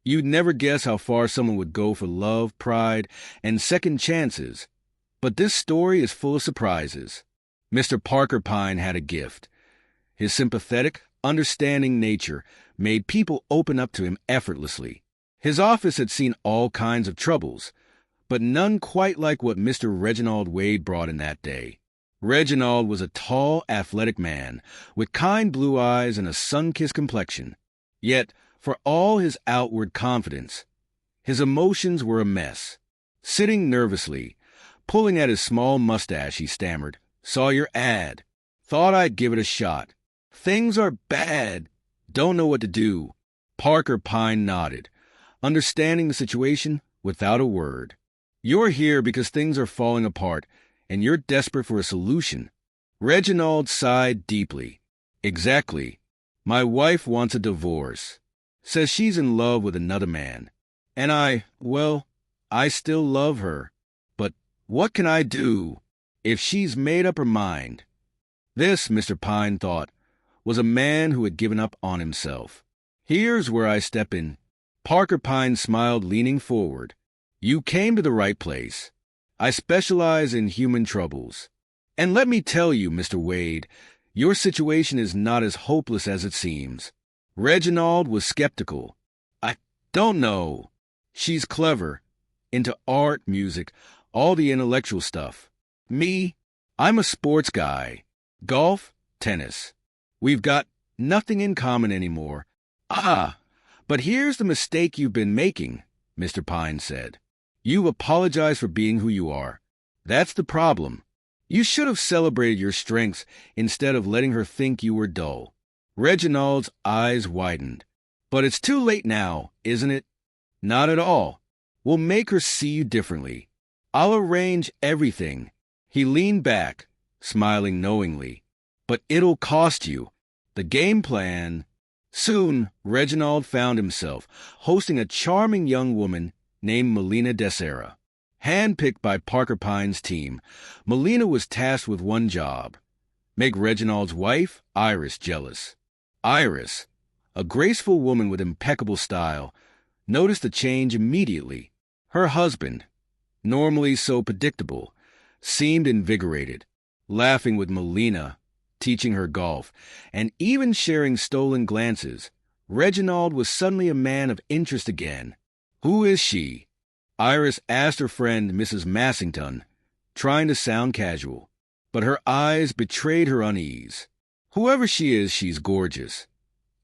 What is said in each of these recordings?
You'd never guess how far someone would go for love, pride, and second chances. But this story is full of surprises. Mr. Parker Pyne had a gift. His sympathetic, understanding nature made people open up to him effortlessly. His office had seen all kinds of troubles, but none quite like what Mr. Reginald Wade brought in that day. Reginald was a tall, athletic man, with kind blue eyes and a sun-kissed complexion. Yet, for all his outward confidence, his emotions were a mess. Sitting nervously, pulling at his small mustache, he stammered, "Saw your ad. Thought I'd give it a shot. Things are bad. Don't know what to do." Parker Pyne nodded, understanding the situation without a word. "You're here because things are falling apart, and you're desperate for a solution." Reginald sighed deeply. "Exactly. My wife wants a divorce. Says she's in love with another man. And I still love her. But what can I do if she's made up her mind?" This, Mr. Pyne thought, was a man who had given up on himself. "Here's where I step in." Parker Pyne smiled, leaning forward. "You came to the right place. I specialize in human troubles. And let me tell you, Mr. Wade, your situation is not as hopeless as it seems." Reginald was skeptical. "I don't know. She's clever, into art, music, all the intellectual stuff. Me, I'm a sports guy. Golf, tennis. We've got nothing in common anymore." "Ah, but here's the mistake you've been making," Mr. Pyne said. "You've apologized for being who you are. That's the problem. You should have celebrated your strengths instead of letting her think you were dull." Reginald's eyes widened. "But it's too late now, isn't it?" "Not at all. We'll make her see you differently. I'll arrange everything." He leaned back, smiling knowingly. "But it'll cost you. The game plan." Soon, Reginald found himself hosting a charming young woman named Melina Desera. Handpicked by Parker Pyne's team, Melina was tasked with one job: make Reginald's wife, Iris, jealous. Iris, a graceful woman with impeccable style, noticed the change immediately. Her husband, normally so predictable, seemed invigorated, laughing with Melina, teaching her golf, and even sharing stolen glances. Reginald was suddenly a man of interest again. "Who is she?" Iris asked her friend, Mrs. Massington, trying to sound casual, but her eyes betrayed her unease. "Whoever she is, she's gorgeous."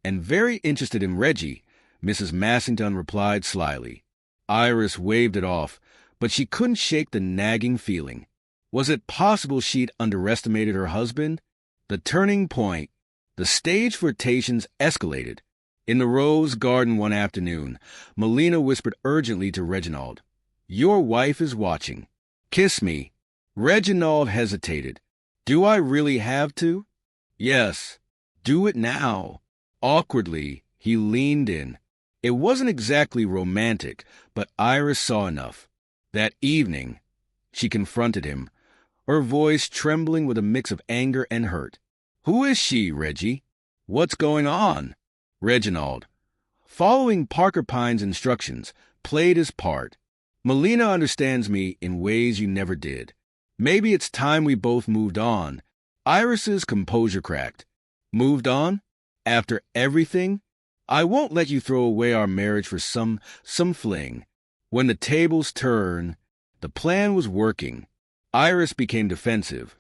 "And very interested in Reggie," Mrs. Massington replied slyly. Iris waved it off, but she couldn't shake the nagging feeling. Was it possible she'd underestimated her husband? The turning point. The stage flirtations escalated. In the rose garden one afternoon, Melina whispered urgently to Reginald, "Your wife is watching. Kiss me." Reginald hesitated. "Do I really have to?" "Yes. Do it now." Awkwardly, he leaned in. It wasn't exactly romantic, but Iris saw enough. That evening, she confronted him, her voice trembling with a mix of anger and hurt. "Who is she, Reggie? What's going on?" Reginald, following Parker Pyne's instructions, played his part. "Melina understands me in ways you never did. Maybe it's time we both moved on." Iris's composure cracked. "Moved on? After everything? I won't let you throw away our marriage for some fling." When the tables turned, the plan was working. Iris became defensive,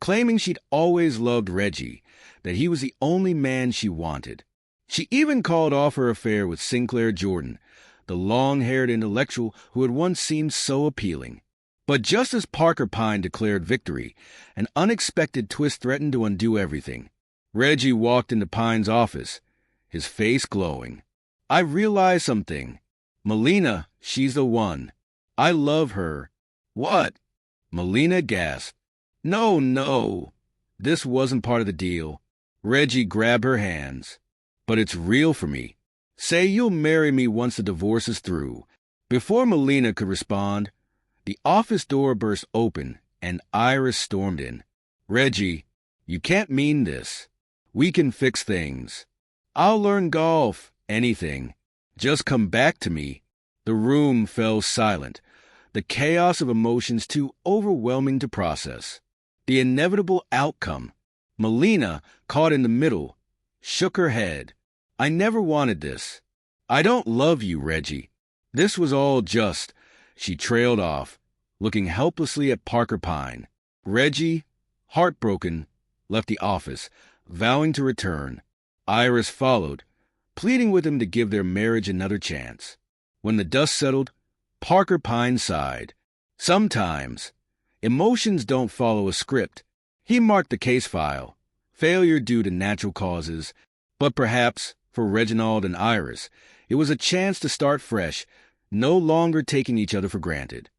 claiming she'd always loved Reggie, that he was the only man she wanted. She even called off her affair with Sinclair Jordan, the long-haired intellectual who had once seemed so appealing. But just as Parker Pyne declared victory, an unexpected twist threatened to undo everything. Reggie walked into Pyne's office, his face glowing. "I realize something. Melina, she's the one. I love her." "What?" Melina gasped. No. This wasn't part of the deal." Reggie grabbed her hands. "But it's real for me. Say you'll marry me once the divorce is through." Before Melina could respond, the office door burst open and Iris stormed in. "Reggie, you can't mean this. We can fix things. I'll learn golf, anything." Just come back to me. The room fell silent, the chaos of emotions too overwhelming to process. The inevitable outcome. Melina, caught in the middle, shook her head. I never wanted this. I don't love you, Reggie. This was all just. She trailed off, looking helplessly at Parker Pyne. Reggie, heartbroken, left the office, vowing to return. Iris followed, pleading with him to give their marriage another chance. When the dust settled, Parker Pyne sighed. Sometimes, emotions don't follow a script. He marked the case file. Failure due to natural causes. But perhaps, for Reginald and Iris, it was a chance to start fresh, no longer taking each other for granted.